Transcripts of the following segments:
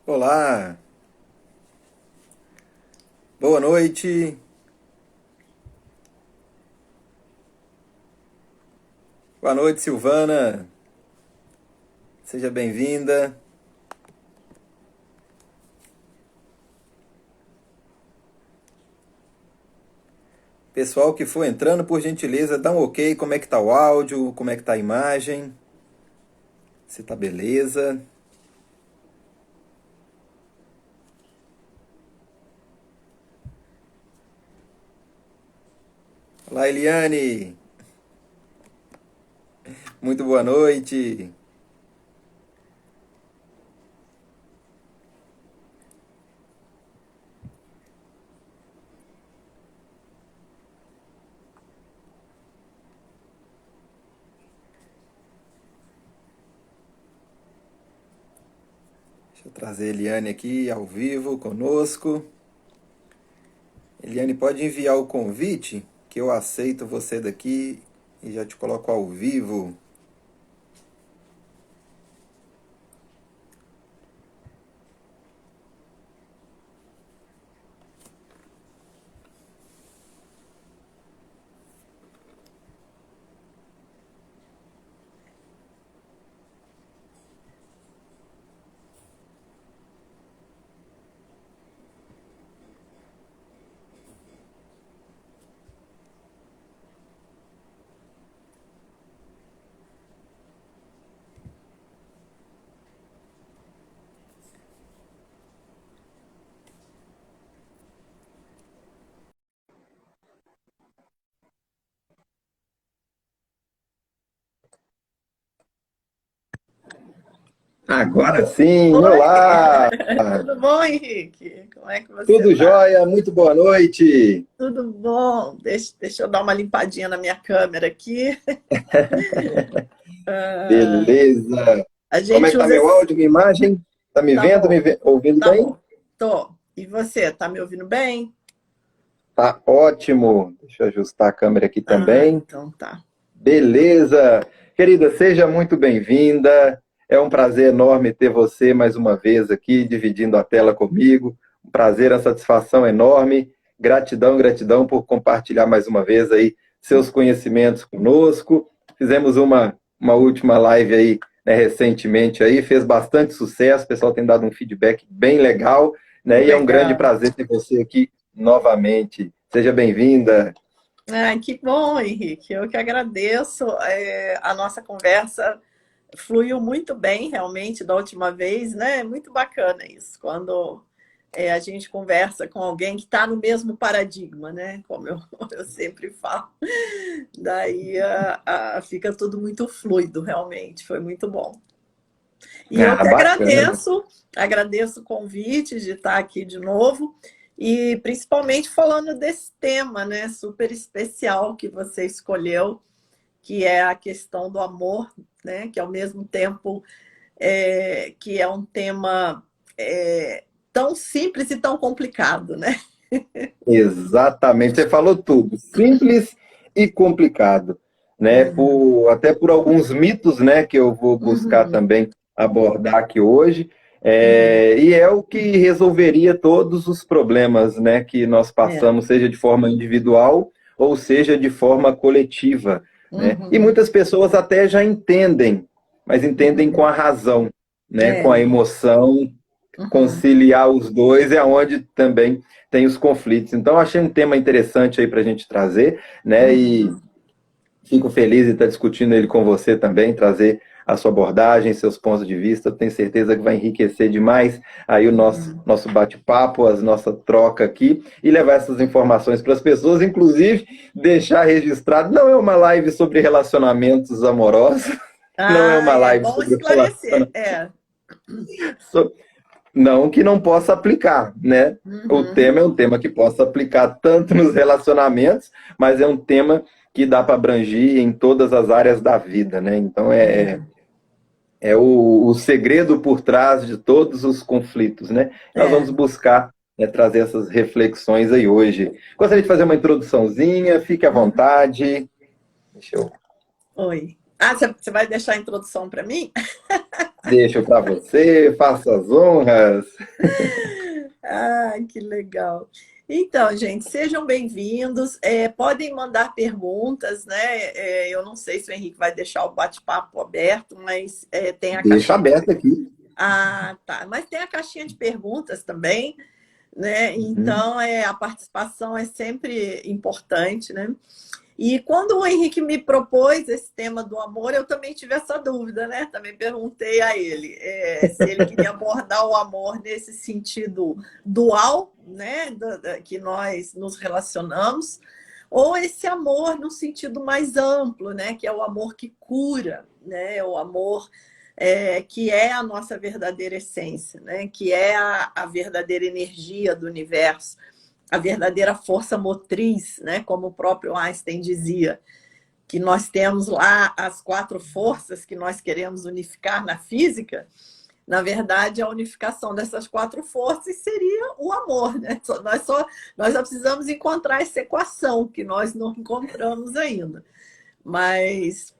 Olá, boa noite, boa noite, Silvana, seja bem-vinda. Pessoal que for entrando, por gentileza, dá um ok, como é que tá o áudio, como é que tá a imagem, se tá beleza. Olá, Eliane, muito boa noite. Deixa eu trazer a Eliane aqui ao vivo conosco. Eliane, pode enviar o convite, que eu aceito você daqui e já te coloco ao vivo. Agora sim, Oi, olá! tudo bom, Henrique? Como é que você Tudo tá? jóia? Muito boa noite. Tudo bom? Deixa eu dar uma limpadinha na minha câmera aqui. Ah, Beleza. a Como é gente que tá usa meu esse... áudio, minha imagem? Tá me Tá vendo, bom, ouvindo tá bem? bom. Tô. E você, tá me ouvindo bem? Tá ótimo. Deixa eu ajustar a câmera aqui Ah, também. então tá. Beleza. Querida, seja muito bem-vinda. É um prazer enorme ter você mais uma vez aqui, dividindo a tela comigo. Um prazer, uma satisfação enorme. Gratidão, gratidão por compartilhar mais uma vez aí seus conhecimentos conosco. Fizemos uma última live aí, né, recentemente aí, fez bastante sucesso, o pessoal tem dado um feedback bem legal, né? E é um grande Legal. prazer ter você aqui novamente. Seja bem-vinda. Ah, que bom, Henrique. Eu que agradeço. A nossa conversa fluiu muito bem, realmente, da última vez, né? Muito bacana isso, quando a gente conversa com alguém que está no mesmo paradigma, né? Como eu sempre falo. Daí fica tudo muito fluido, realmente. Foi muito bom. E eu Ah, que bacana. agradeço o convite de estar aqui de novo. E principalmente falando desse tema, né, super especial que você escolheu, que é a questão do amor, né, que ao mesmo tempo que é um tema tão simples e tão complicado, né? Exatamente, você falou tudo, simples e complicado, né? É. Até por alguns mitos, né, que eu vou buscar Uhum. também abordar aqui hoje, Uhum. e é o que resolveria todos os problemas, né, que nós É. passamos, seja de forma individual ou seja de forma coletiva, né? E Uhum. muitas pessoas até já entendem, mas entendem com Uhum. a razão, né, com a É. emoção, Uhum. conciliar os dois é onde também tem os conflitos. Então, eu achei um tema interessante aí para a gente trazer, né? E Uhum. fico feliz de estar discutindo ele com você também, trazer a sua abordagem, seus pontos de vista. Eu tenho certeza que vai enriquecer demais aí o Uhum. nosso bate-papo, a nossa troca aqui e levar essas informações para as pessoas, inclusive deixar registrado. Não é uma live sobre relacionamentos amorosos, não é Ah, uma é live bom sobre esclarecer. É. não que não possa aplicar, né? O Uhum. tema é um tema que possa aplicar tanto nos relacionamentos, mas é um tema que dá para abranger em todas as áreas da vida, né? Então É. é o segredo por trás de todos os conflitos, né? Nós vamos É. buscar, né, trazer essas reflexões aí hoje. Gostaria de fazer uma introduçãozinha, fique à Uhum. vontade. Deixa eu... Oi. Ah, você vai deixar a introdução para mim? Deixo para você, faça as honras. Ah, que legal. Então, gente, sejam bem-vindos. Podem mandar perguntas, né? Eu não sei se o Henrique vai deixar o bate-papo aberto, mas tem a Deixa caixinha. aberto aqui. Ah, tá. Mas tem a caixinha de perguntas também, né? Uhum. Então, a participação é sempre importante, né? E quando o Henrique me propôs esse tema do amor, eu também tive essa dúvida, né? Também perguntei a ele se ele queria abordar o amor nesse sentido dual, né? Que nós nos relacionamos, ou esse amor no sentido mais amplo, né? Que é o amor que cura, né? O amor que é a nossa verdadeira essência, né? Que é a verdadeira energia do universo, a verdadeira força motriz, né? Como o próprio Einstein dizia, que nós temos lá as 4 forças que nós queremos unificar na física. Na verdade, a unificação dessas 4 forças seria o amor, né? Nós só precisamos encontrar essa equação que nós não encontramos ainda. Mas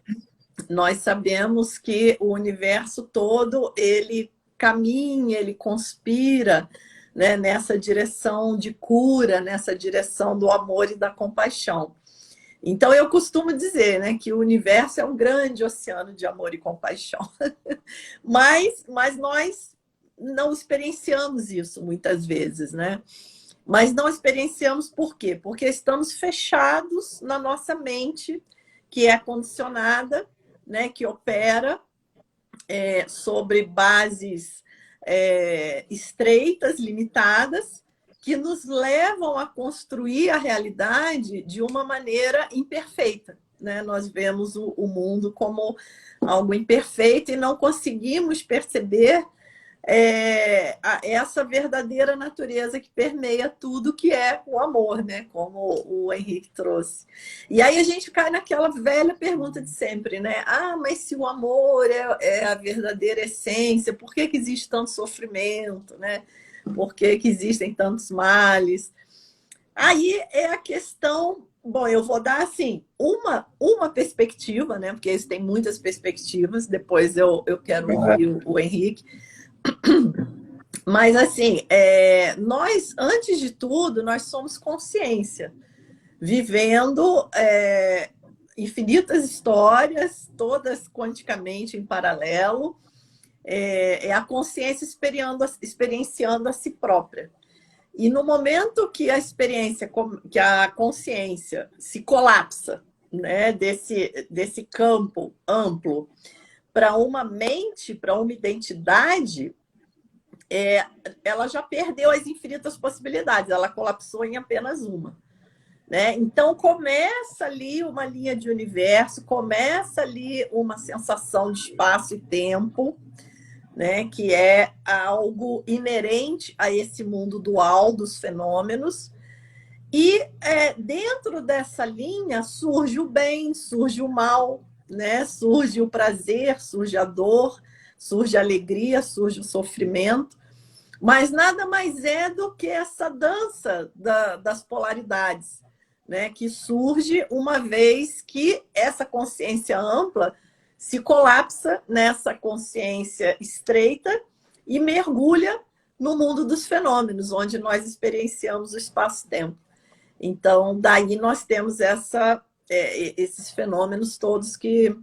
nós sabemos que o universo todo, ele caminha, ele conspira, né, nessa direção de cura, nessa direção do amor e da compaixão. Então, eu costumo dizer, né, que o universo é um grande oceano de amor e compaixão. Mas nós não experienciamos isso muitas vezes, né? Mas não experienciamos por quê? Porque estamos fechados na nossa mente, que é condicionada, né, que opera sobre bases estreitas, limitadas, que nos levam a construir a realidade de uma maneira imperfeita. Né? Nós vemos o mundo como algo imperfeito e não conseguimos perceber essa verdadeira natureza que permeia tudo que é o amor, né? Como o Henrique trouxe. E aí a gente cai naquela velha pergunta de sempre, né? Ah, mas se o amor é a verdadeira essência, por que que existe tanto sofrimento, né? Por que que existem tantos males? Aí é a questão. Bom, eu vou dar assim uma perspectiva, né? Porque eles têm muitas perspectivas. Depois eu quero ouvir o Henrique. Mas, assim, nós, antes de tudo, nós somos consciência, vivendo infinitas histórias, todas quanticamente em paralelo. É a consciência experienciando a si própria. E no momento que que a consciência se colapsa, né, desse campo amplo para uma mente, para uma identidade, ela já perdeu as infinitas possibilidades, ela colapsou em apenas uma. Né? Então, começa ali uma linha de universo, começa ali uma sensação de espaço e tempo, né? Que é algo inerente a esse mundo dual dos fenômenos. E dentro dessa linha surge o bem, surge o mal, né? Surge o prazer, surge a dor, surge a alegria, surge o sofrimento. Mas nada mais é do que essa dança das polaridades, né? Que surge uma vez que essa consciência ampla se colapsa nessa consciência estreita e mergulha no mundo dos fenômenos, onde nós experienciamos o espaço-tempo. Então, daí nós temos esses fenômenos todos que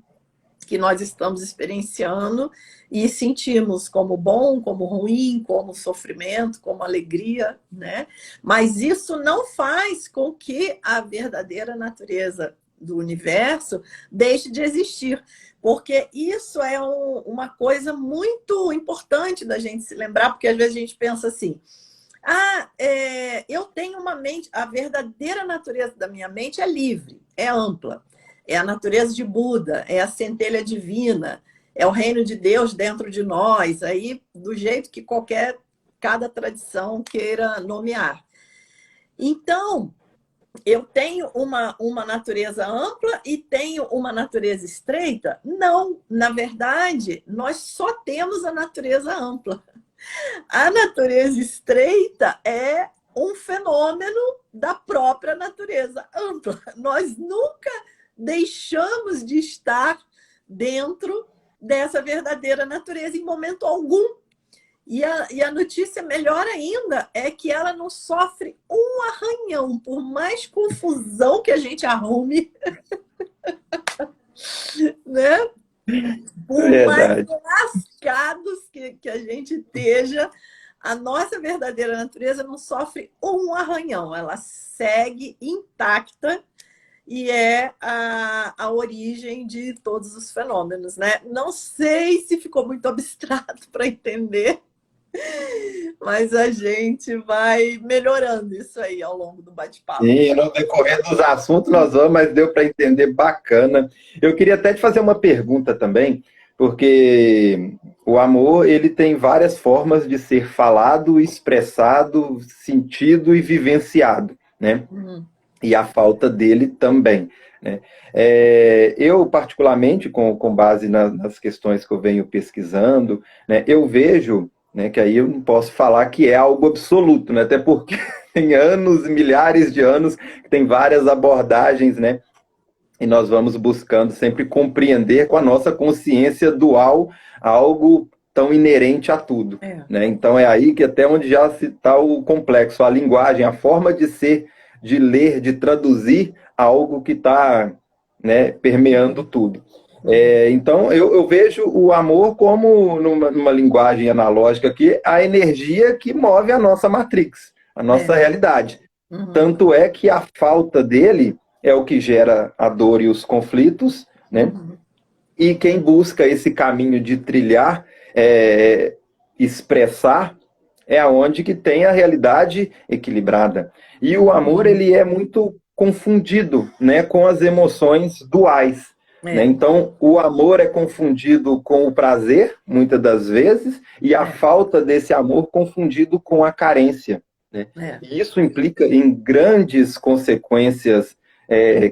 nós estamos experienciando e sentimos como bom, como ruim, como sofrimento, como alegria, né? Mas isso não faz com que a verdadeira natureza do universo deixe de existir, porque isso é uma coisa muito importante da gente se lembrar, porque às vezes a gente pensa assim, eu tenho uma mente, a verdadeira natureza da minha mente é livre, é ampla. É a natureza de Buda, é a centelha divina, é o reino de Deus dentro de nós, aí do jeito que cada tradição queira nomear. Então, eu tenho uma natureza ampla e tenho uma natureza estreita? Não, na verdade, nós só temos a natureza ampla. A natureza estreita é um fenômeno da própria natureza ampla. Nós nunca deixamos de estar dentro dessa verdadeira natureza em momento algum. E a notícia melhor ainda é que ela não sofre um arranhão, por mais confusão que a gente arrume, né? Por mais Verdade. lascados que a gente esteja, a nossa verdadeira natureza não sofre um arranhão, ela segue intacta e é a origem de todos os fenômenos, né? Não sei se ficou muito abstrato para entender, mas a gente vai melhorando isso aí ao longo do bate-papo. Sim, no decorrer dos assuntos nós vamos, mas deu para entender bacana. Eu queria até te fazer uma pergunta também, porque o amor ele tem várias formas de ser falado, expressado, sentido e vivenciado, né? Uhum. E a falta dele também, né? Eu, particularmente, com base nas questões que eu venho pesquisando, né, eu vejo, né, que aí eu não posso falar que é algo absoluto, né, até porque tem anos, milhares de anos, tem várias abordagens, né, e nós vamos buscando sempre compreender com a nossa consciência dual algo tão inerente a tudo, É, né? Então é aí que até onde já se está o complexo, a linguagem, a forma de ser, de ler, de traduzir algo que está, né, permeando tudo. Então eu vejo o amor como, numa linguagem analógica aqui, a energia que move a nossa matrix, a nossa é. realidade. Uhum. Tanto é que a falta dele é o que gera a dor e os conflitos, né? Uhum. E quem busca esse caminho de trilhar, expressar, é aonde que tem a realidade equilibrada. E o amor, Uhum. ele é muito confundido, né, com as emoções duais, né? É, Então, o amor é confundido com o prazer, muitas das vezes, e a é, falta desse amor confundido com a carência, né? é. E isso implica em grandes consequências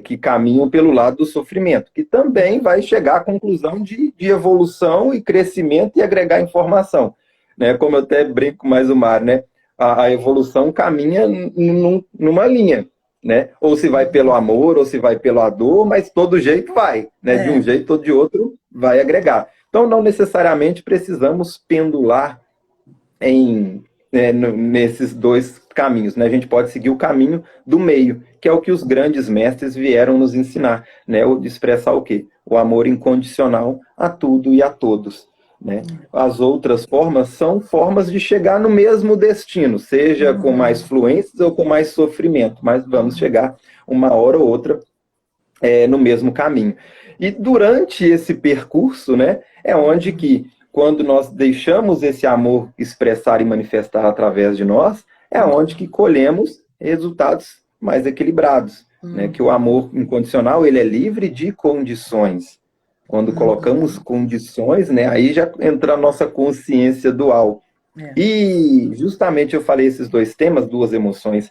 que caminham pelo lado do sofrimento, que também vai chegar à conclusão de evolução e crescimento e agregar informação, né? Como eu até brinco mais o Mário, né? A evolução caminha numa linha, né? Ou se vai pelo amor, ou se vai pela dor, mas todo jeito vai, né? De um É. jeito ou de outro vai agregar. Então, não necessariamente precisamos pendular nesses dois caminhos, né? A gente pode seguir o caminho do meio, que é o que os grandes mestres vieram nos ensinar, né? O de expressar o quê? O amor incondicional a tudo e a todos, né? As outras formas são formas de chegar no mesmo destino, seja com mais Uhum. fluências ou com mais sofrimento, mas vamos Uhum. chegar uma hora ou outra no mesmo caminho. E durante esse percurso, né, é onde que, quando nós deixamos esse amor expressar e manifestar através de nós, é onde que colhemos resultados mais equilibrados, né? Que o Uhum. amor incondicional, ele é livre de condições. Quando colocamos Uhum. condições, né, aí já entra a nossa consciência dual. É. E justamente eu falei esses dois temas, duas emoções,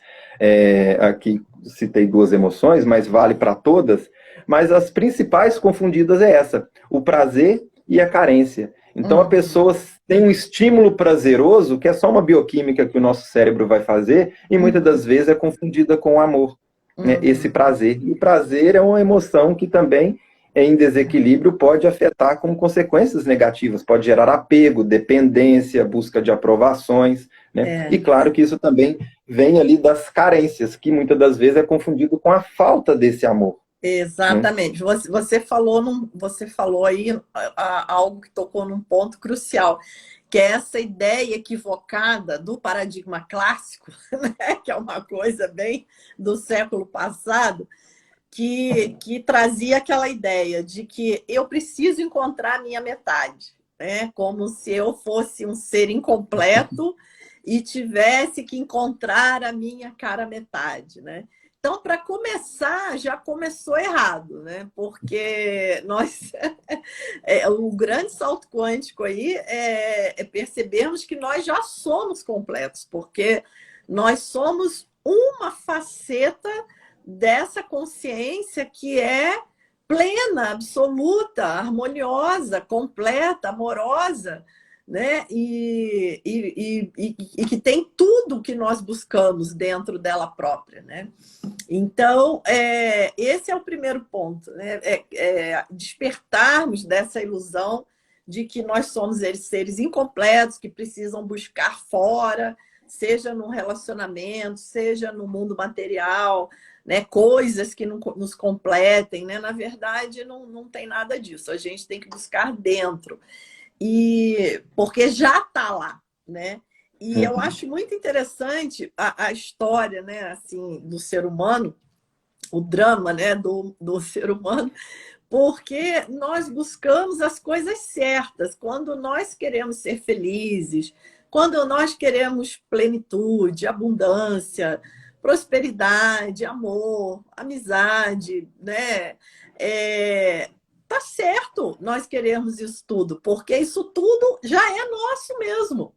aqui citei duas emoções, mas vale para todas, mas as principais confundidas é essa, o prazer e a carência. Então a Uhum. pessoa tem um estímulo prazeroso, que é só uma bioquímica que o nosso cérebro vai fazer, e muitas Uhum. das vezes é confundida com o amor, né, esse Uhum. prazer. E o prazer é uma emoção que também em desequilíbrio pode afetar com consequências negativas, pode gerar apego, dependência, busca de aprovações, né? E É. claro que isso também vem ali das carências, que muitas das vezes é confundido com a falta desse amor, né? Exatamente. Você falou aí algo que tocou num ponto crucial, que é essa ideia equivocada do paradigma clássico, né? Que é uma coisa bem do século passado, que trazia aquela ideia de que eu preciso encontrar a minha metade, né? Como se eu fosse um ser incompleto e tivesse que encontrar a minha cara metade, né? Então, para começar, já começou errado, né? Porque nós o grande salto quântico aí é percebermos que nós já somos completos, porque nós somos uma faceta dessa consciência que é plena, absoluta, harmoniosa, completa, amorosa, né? E que tem tudo que nós buscamos dentro dela própria, né? Então, esse é o primeiro ponto, né? Despertarmos dessa ilusão de que nós somos seres incompletos, que precisam buscar fora, seja no relacionamento, seja no mundo material, né, coisas que não nos completem, né? Na verdade, não tem nada disso. A gente tem que buscar dentro. E porque já está lá, né? E eu acho muito interessante a história, né, assim, do ser humano, o drama, né, do ser humano, porque nós buscamos as coisas certas. Quando nós queremos ser felizes, quando nós queremos plenitude, abundância, prosperidade, amor, amizade, né? Tá certo nós queremos isso tudo, porque isso tudo já é nosso mesmo.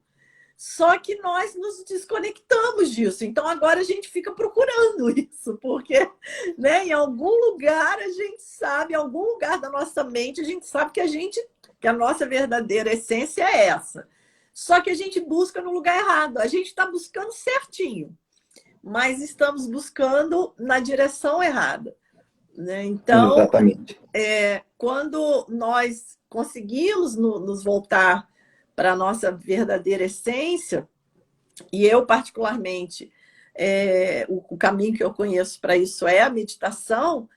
Só que nós nos desconectamos disso. Então agora a gente fica procurando isso, porque, né, em algum lugar a gente sabe, em algum lugar da nossa mente, a gente sabe que a nossa verdadeira essência é essa. Só que a gente busca no lugar errado. A gente está buscando certinho, mas estamos buscando na direção errada, né? Então, exatamente. quando nós conseguimos nos voltar para a nossa verdadeira essência, e eu particularmente, o caminho que eu conheço para isso é a meditação,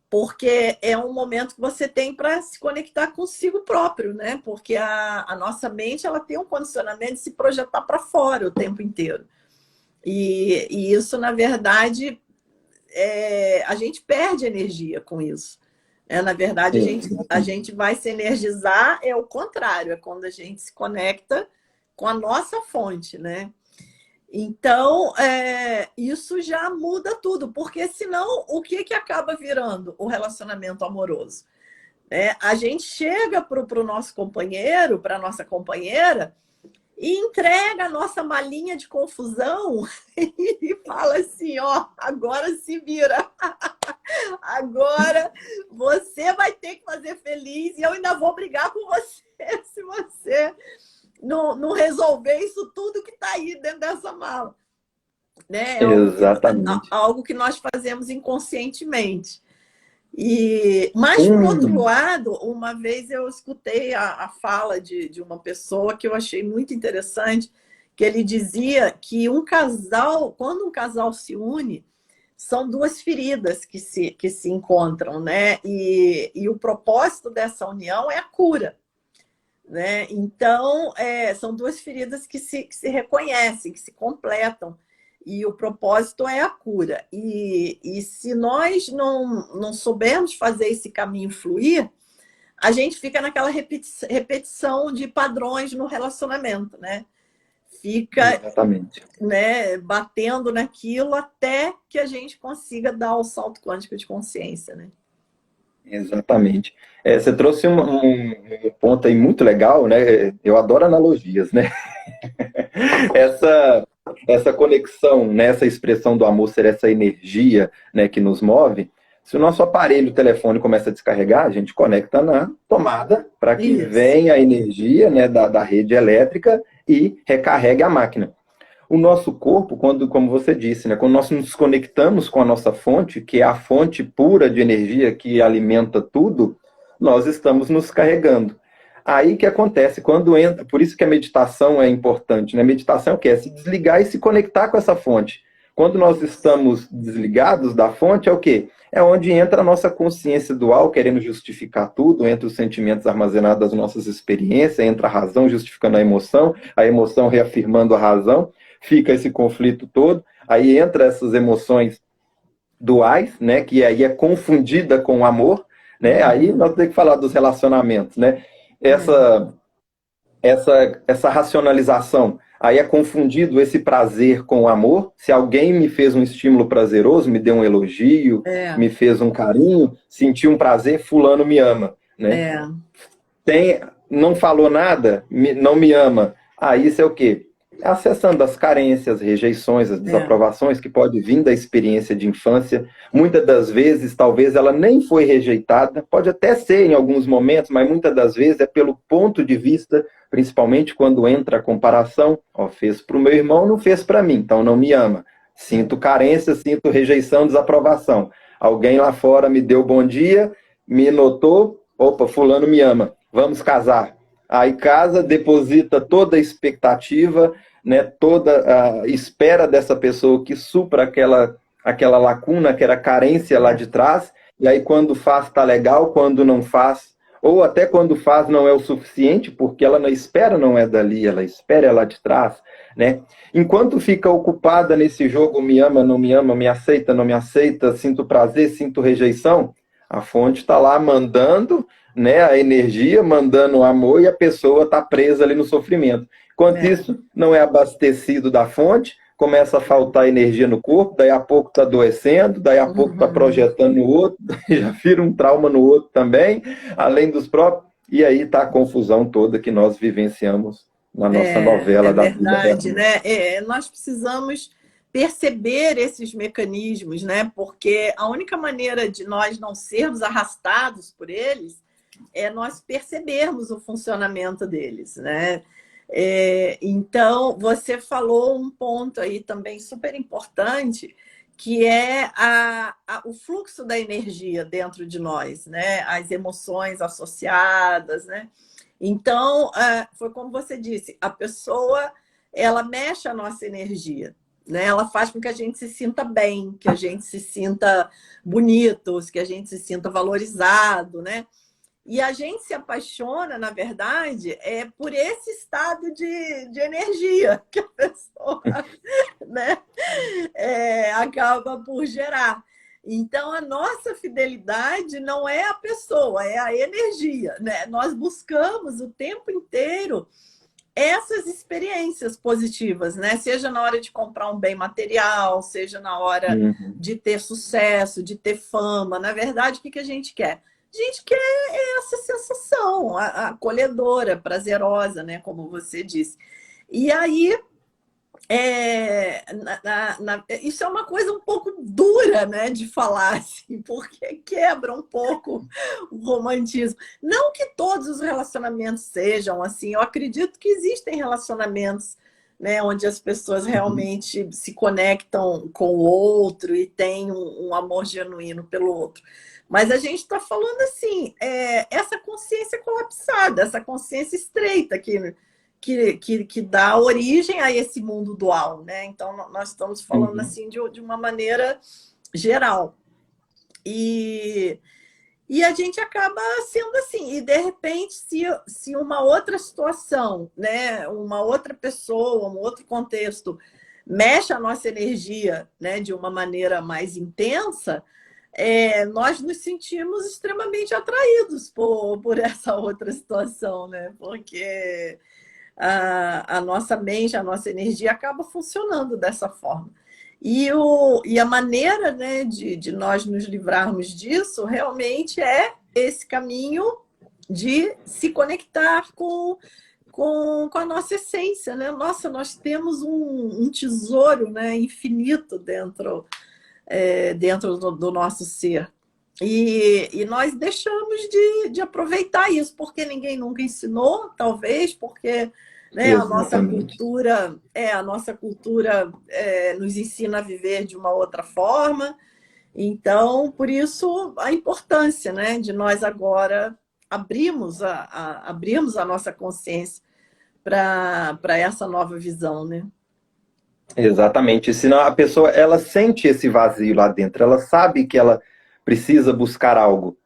porque é um momento que você tem para se conectar consigo próprio, né? Porque a nossa mente ela tem um condicionamento de se projetar para fora o tempo inteiro. E isso, na verdade, a gente perde energia com isso. Na verdade, a gente vai se energizar, é o contrário, é quando a gente se conecta com a nossa fonte, né? Então, isso já muda tudo, porque senão o que acaba virando o relacionamento amoroso? A gente chega para o nosso companheiro, para a nossa companheira, e entrega a nossa malinha de confusão e fala assim, ó, agora se vira. Agora você vai ter que fazer feliz e eu ainda vou brigar com você se você não resolver isso tudo que está aí dentro dessa mala. Né? Exatamente. Algo que nós fazemos inconscientemente. Mas, por outro lado, uma vez eu escutei a fala de uma pessoa que eu achei muito interessante, que ele dizia que quando um casal se une, são duas feridas que se encontram, né? E o propósito dessa união é a cura. Né? Então, são duas feridas que se reconhecem, que se completam. E o propósito é a cura. E se nós não soubermos fazer esse caminho fluir, a gente fica naquela repetição de padrões no relacionamento, né? Fica, né, batendo naquilo até que a gente consiga dar o salto quântico de consciência, né? Exatamente. Você trouxe um ponto aí muito legal, né? Eu adoro analogias, né? Essa conexão, né? Essa expressão do amor ser essa energia, né, que nos move. Se o nosso aparelho telefone começa a descarregar, a gente conecta na tomada para que venha a energia, né, da rede elétrica e recarregue a máquina. O nosso corpo, como você disse, né, quando nós nos conectamos com a nossa fonte, que é a fonte pura de energia que alimenta tudo, nós estamos nos carregando. Aí que acontece, quando entra, por isso que a meditação é importante, né? Meditação é o quê? É se desligar e se conectar com essa fonte. Quando nós estamos desligados da fonte, é o quê? É onde entra a nossa consciência dual, querendo justificar tudo, entra os sentimentos armazenados das nossas experiências, entra a razão justificando a emoção reafirmando a razão, fica esse conflito todo, aí entra essas emoções duais, né, que aí é confundida com o amor, né, aí nós temos que falar dos relacionamentos, né, essa racionalização, aí é confundido esse prazer com o amor. Se alguém me fez um estímulo prazeroso, me deu um elogio, me fez um carinho, senti um prazer, fulano me ama, né? Não falou nada, não me ama, aí isso é o quê? Acessando as carências, rejeições, as desaprovações que pode vir da experiência de infância. Muitas das vezes, talvez ela nem foi rejeitada, pode até ser em alguns momentos, mas muitas das vezes é pelo ponto de vista, principalmente quando entra a comparação, fez para o meu irmão, não fez para mim, então não me ama. Sinto carência, sinto rejeição, desaprovação. Alguém lá fora me deu bom dia, me notou, opa, fulano me ama, vamos casar. Aí casa, deposita toda a expectativa, né, toda a espera dessa pessoa que supra aquela lacuna, aquela carência lá de trás, e aí quando faz tá legal, quando não faz, ou até quando faz não é o suficiente, porque ela não espera, não é dali, ela espera é lá de trás, né? Enquanto fica ocupada nesse jogo me ama, me aceita, não me aceita, sinto prazer, sinto rejeição, a fonte está lá mandando, né, a energia, mandando o amor, e a pessoa está presa ali no sofrimento. Enquanto isso, não é abastecido da fonte, começa a faltar energia no corpo, daí a pouco está adoecendo, daí a pouco está projetando no outro, já vira um trauma no outro também, além dos próprios, e aí está a confusão toda que nós vivenciamos na nossa novela da vida. É verdade, né? Nós precisamos perceber esses mecanismos, né? Porque a única maneira de nós não sermos arrastados por eles é nós percebermos o funcionamento deles, né? Então, você falou um ponto aí também super importante, que é o fluxo da energia dentro de nós, né? As emoções associadas, né? Então, foi como você disse, a pessoa, ela mexe a nossa energia, né? Ela faz com que a gente se sinta bem, que a gente se sinta bonito, que a gente se sinta valorizado, né? E a gente se apaixona, na verdade, por esse estado de energia que a pessoa, né, acaba por gerar. Então, a nossa fidelidade não é a pessoa, é a energia, né? Nós buscamos o tempo inteiro essas experiências positivas, né? Seja na hora de comprar um bem material, seja na hora de ter sucesso, de ter fama. Na verdade, o que a gente quer? A gente quer essa sensação acolhedora, prazerosa, né? Como você disse. E aí, isso é uma coisa um pouco dura, né, de falar, assim, porque quebra um pouco o romantismo. Não que todos os relacionamentos sejam assim. Eu acredito que existem relacionamentos, né, onde as pessoas realmente se conectam com o outro e têm um amor genuíno pelo outro. Mas a gente está falando assim, essa consciência colapsada, essa consciência estreita que dá origem a esse mundo dual, né? Então, nós estamos falando assim de uma maneira geral. E a gente acaba sendo assim. E, de repente, se uma outra situação, né, uma outra pessoa, um outro contexto mexe a nossa energia, né, de uma maneira mais intensa, nós nos sentimos extremamente atraídos por essa outra situação, né? Porque a nossa mente, a nossa energia acaba funcionando dessa forma. E a maneira, né, de nós nos livrarmos disso realmente é esse caminho de se conectar com a nossa essência, né? Nossa, nós temos um tesouro, né, infinito dentro do nosso ser. E nós deixamos de aproveitar isso, porque ninguém nunca ensinou, talvez, porque, né, a nossa cultura nos ensina a viver de uma outra forma. Então, por isso, a importância, né, de nós agora abrirmos a nossa consciência para essa nova visão, né? Exatamente, senão a pessoa, ela sente esse vazio lá dentro, ela sabe que ela precisa buscar algo.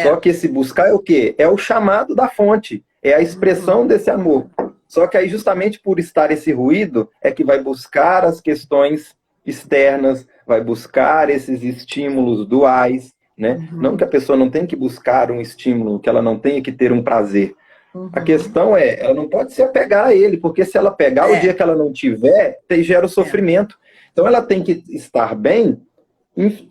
Só que esse buscar é o quê? É o chamado da fonte, é a expressão desse amor. Só que aí, justamente por estar esse ruído, é que vai buscar as questões externas, vai buscar esses estímulos duais, né? Não que a pessoa não tenha que buscar um estímulo, que ela não tenha que ter um prazer. A questão ela não pode se apegar a ele, porque se ela pegar, o dia que ela não tiver, gera o sofrimento. Então ela tem que estar bem,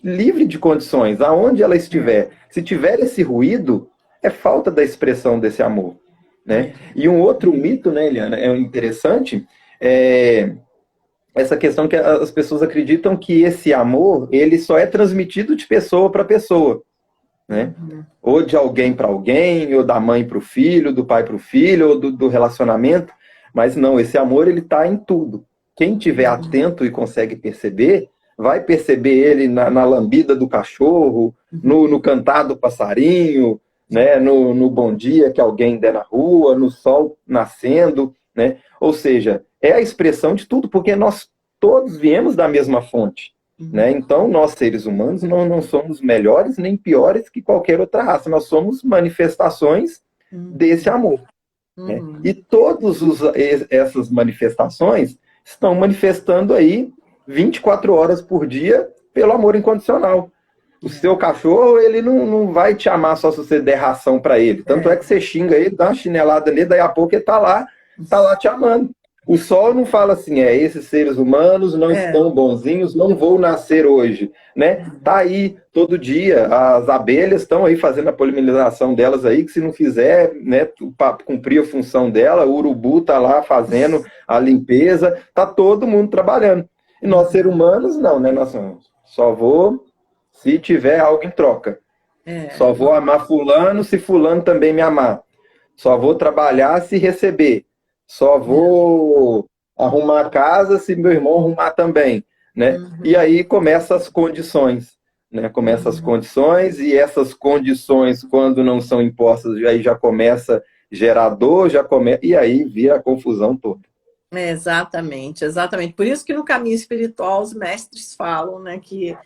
livre de condições, aonde ela estiver. Se tiver esse ruído, é falta da expressão desse amor, né? E um outro mito, né, Eliana, é interessante, essa questão que as pessoas acreditam que esse amor, ele só é transmitido de pessoa para pessoa, né? Ou de alguém para alguém, ou da mãe para o filho, do pai para o filho, ou do relacionamento. Mas não, esse amor, ele está em tudo. Quem tiver atento e consegue perceber, vai perceber ele na lambida do cachorro, no cantar do passarinho, né? No bom dia que alguém der na rua, no sol nascendo, né? Ou seja, é a expressão de tudo, porque nós todos viemos da mesma fonte, né? Então, nós seres humanos não somos melhores nem piores que qualquer outra raça, nós somos manifestações desse amor, né? E todas essas manifestações estão manifestando aí 24 horas por dia pelo amor incondicional. O seu cachorro, ele não vai te amar só se você der ração para ele. Tanto é que você xinga ele, dá uma chinelada nele, daí a pouco ele tá lá te amando. O sol não fala assim, esses seres humanos não estão bonzinhos, não vou nascer hoje, né? Tá aí todo dia, as abelhas estão aí fazendo a polinarização delas aí, que se não fizer, né, para cumprir a função dela, o urubu tá lá fazendo a limpeza, tá todo mundo trabalhando. E nós, seres humanos, não, né? Nós só vou se tiver algo em troca. Só vou amar fulano se fulano também me amar. Só vou trabalhar se receber. Só vou arrumar a casa se meu irmão arrumar também, né? E aí começam as condições, né? Começam as condições, e essas condições, quando não são impostas, aí já começa gerador, e aí vira a confusão toda. Exatamente, exatamente. Por isso que no caminho espiritual os mestres falam, né, que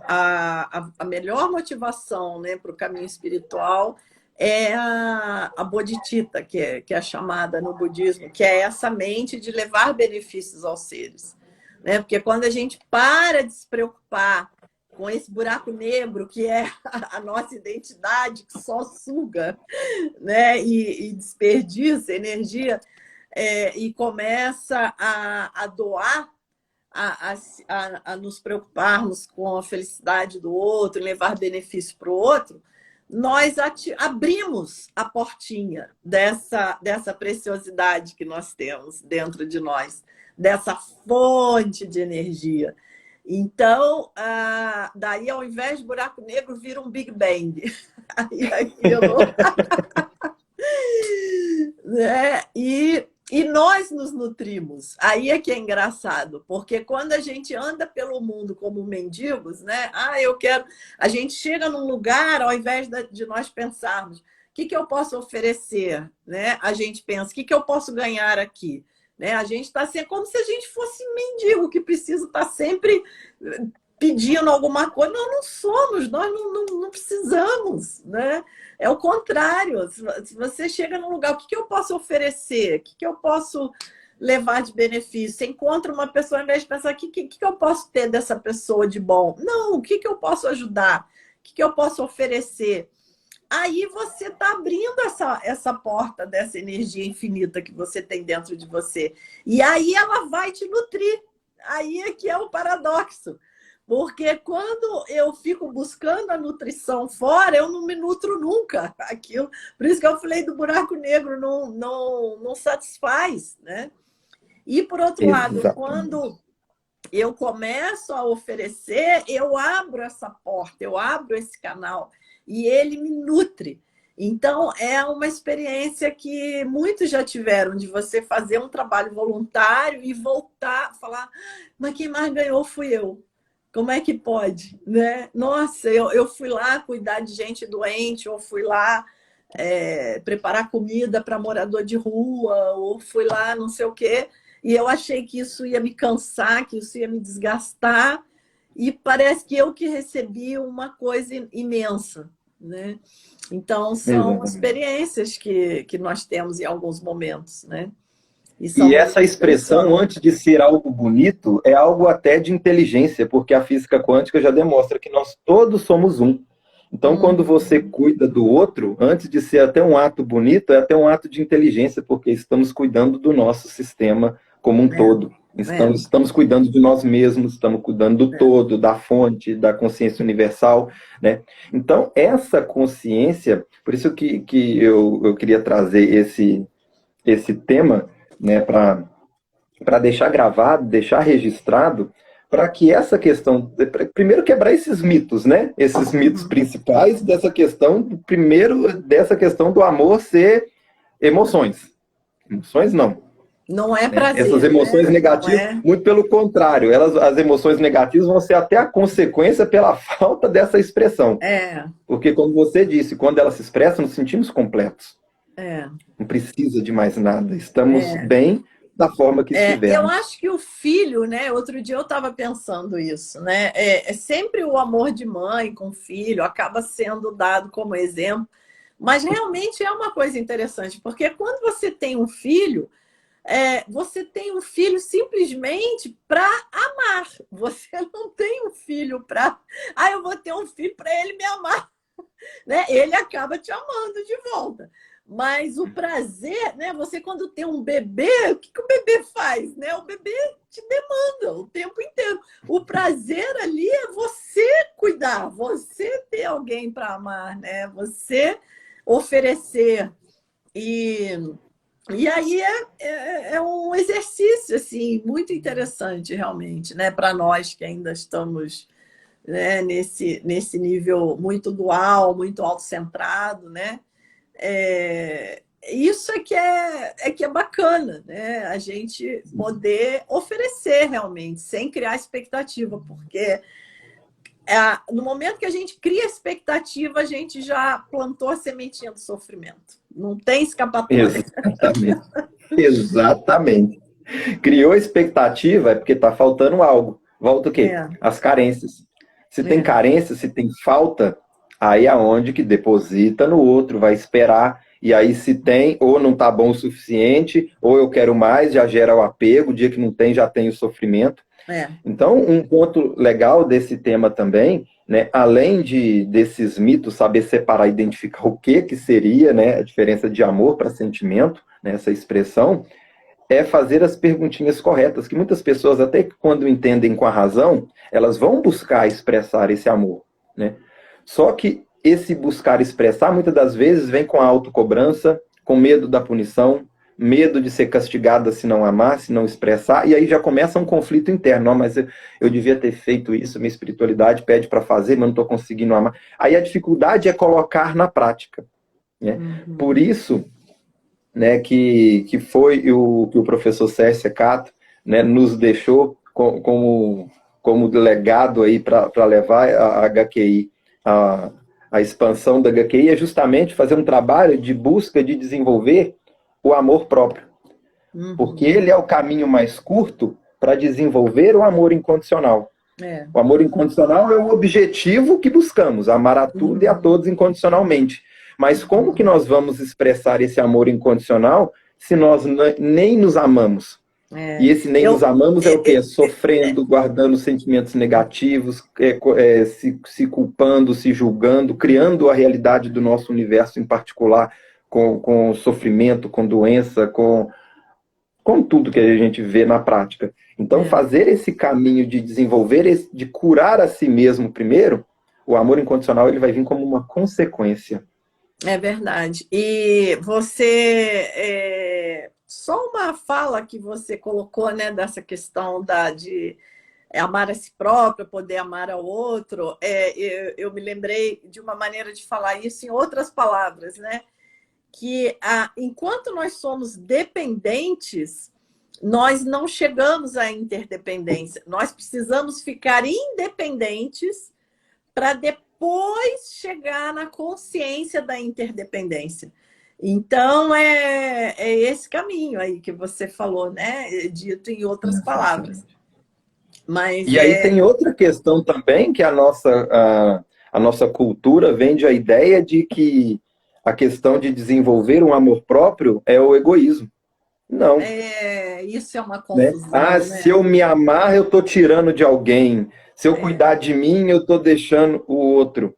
a melhor motivação, né, para o caminho espiritual é a bodhicitta, que é chamada no budismo, que é essa mente de levar benefícios aos seres, né? Porque quando a gente para de se preocupar com esse buraco negro que é a nossa identidade, que só suga, né, e desperdiça energia, e começa a doar, a nos preocuparmos com a felicidade do outro, levar benefício para o outro, nós abrimos a portinha dessa preciosidade que nós temos dentro de nós, dessa fonte de energia. Então, daí, ao invés de buraco negro, vira um Big Bang. Aí aquilo... né? E nós nos nutrimos. Aí é que é engraçado, porque quando a gente anda pelo mundo como mendigos, né? A gente chega num lugar, ao invés de nós pensarmos o que eu posso oferecer, né? A gente pensa, o que eu posso ganhar aqui? Né? A gente está assim, como se a gente fosse mendigo, que precisa estar sempre pedindo alguma coisa. Não somos, nós não precisamos, né? É o contrário. Se você chega num lugar, o que eu posso oferecer? O que eu posso levar de benefício? Você encontra uma pessoa, ao invés de pensar, o que eu posso ter dessa pessoa de bom? Não, o que eu posso ajudar? O que eu posso oferecer? Aí você está abrindo essa porta dessa energia infinita que você tem dentro de você. E aí ela vai te nutrir. Aí é que é o paradoxo. Porque quando eu fico buscando a nutrição fora, eu não me nutro nunca. Aquilo. Por isso que eu falei do buraco negro, não satisfaz, né? E, por outro lado, quando eu começo a oferecer, eu abro essa porta, eu abro esse canal e ele me nutre. Então, é uma experiência que muitos já tiveram, de você fazer um trabalho voluntário e voltar, falar, mas quem mais ganhou fui eu. Como é que pode, né? Nossa, eu fui lá cuidar de gente doente, ou fui lá preparar comida para morador de rua, ou fui lá não sei o quê, e eu achei que isso ia me cansar, que isso ia me desgastar, e parece que eu que recebi uma coisa imensa, né? Então, são experiências que nós temos em alguns momentos, né? E essa expressão, antes de ser algo bonito, é algo até de inteligência, porque a física quântica já demonstra que nós todos somos um. Então, quando você cuida do outro, antes de ser até um ato bonito, é até um ato de inteligência, porque estamos cuidando do nosso sistema como um todo. Estamos cuidando de nós mesmos, estamos cuidando do todo, da fonte, da consciência universal, né? Então, essa consciência, por isso que eu queria trazer esse tema, né, para deixar gravado, deixar registrado, para que essa questão, primeiro quebrar esses mitos, né? Esses mitos principais dessa questão, primeiro dessa questão do amor ser emoções. Emoções não. Não é né? Essas prazer, emoções né? Não negativas, é. muito pelo contrário, as emoções negativas vão ser até a consequência pela falta dessa expressão. É, Porque, como você disse, quando ela se expressa, nos sentimos completos. é. Não precisa de mais nada. Estamos É. bem da forma que Eu estivermos. acho que o filho, né? Outro dia eu estava pensando isso, né? É sempre o amor de mãe com o filho acaba sendo dado como exemplo, mas realmente é uma coisa interessante, porque quando você tem um filho, você tem um filho simplesmente para amar. Você não tem um filho para, eu vou ter um filho para ele me amar, né? Ele acaba te amando de volta. Mas o prazer, né? Você quando tem um bebê, o que o bebê faz, né? O bebê te demanda o tempo inteiro. O prazer ali é você cuidar, você ter alguém para amar, né? Você oferecer e aí é um exercício assim muito interessante realmente, né? Para nós que ainda estamos, né, nesse nível muito dual, muito autocentrado, né? Isso é que é bacana, né? A gente poder oferecer realmente, sem criar expectativa, porque no momento que a gente cria expectativa, a gente já plantou a sementinha do sofrimento. Não tem escapatória. Exatamente. Exatamente. Criou expectativa é porque está faltando algo. Volta o quê? É, As carências. Se tem é, carência, se tem falta, aí é onde que deposita no outro, vai esperar. E aí, se tem, ou não está bom o suficiente, ou eu quero mais, já gera o apego. O dia que não tem, já tem o sofrimento. é, Então, um ponto legal desse tema também, né, além desses mitos, saber separar, identificar o que seria, né, a diferença de amor para sentimento, né, essa expressão, é fazer as perguntinhas corretas, que muitas pessoas, até quando entendem com a razão, elas vão buscar expressar esse amor, né? Só que esse buscar expressar, muitas das vezes, vem com a autocobrança, com medo da punição, medo de ser castigada se não amar, se não expressar, e aí já começa um conflito interno. Não, mas eu devia ter feito isso, minha espiritualidade pede para fazer, mas não estou conseguindo amar. Aí a dificuldade é colocar na prática, né? Por uhum, isso, né, que foi que o professor Sérgio Secato, né, nos deixou como legado aí para levar a HQI, a expansão da HQI, é justamente fazer um trabalho de busca de desenvolver o amor próprio, porque uhum, ele é o caminho mais curto para desenvolver o amor incondicional. é, O amor incondicional é o objetivo que buscamos, amar a tudo e a uhum, todos incondicionalmente. Mas como que uhum, nós vamos expressar esse amor incondicional se nós nem nos amamos? E é. esse nem nos Eu, amamos é o quê? é, Sofrendo, guardando sentimentos negativos, se culpando, se julgando, criando a realidade do nosso universo em particular, com sofrimento, com doença, com tudo que a gente vê na prática. Então, é, fazer esse caminho de desenvolver, de curar a si mesmo primeiro, o amor incondicional ele vai vir como uma consequência. é verdade. E você, só uma fala que você colocou, né, dessa questão de amar a si próprio, poder amar ao outro, eu me lembrei de uma maneira de falar isso em outras palavras, né? Que enquanto nós somos dependentes, nós não chegamos à interdependência. Nós precisamos ficar independentes para depois chegar na consciência da interdependência. Então, é esse caminho aí que você falou, né? Dito em outras palavras. Exatamente. Mas E aí tem outra questão também, que a nossa cultura vende a ideia de que a questão de desenvolver um amor próprio é o egoísmo. Não, isso é uma né? Ah, confusão, se né? eu me amar, eu estou tirando de alguém. Se eu É, cuidar de mim, eu estou deixando o outro.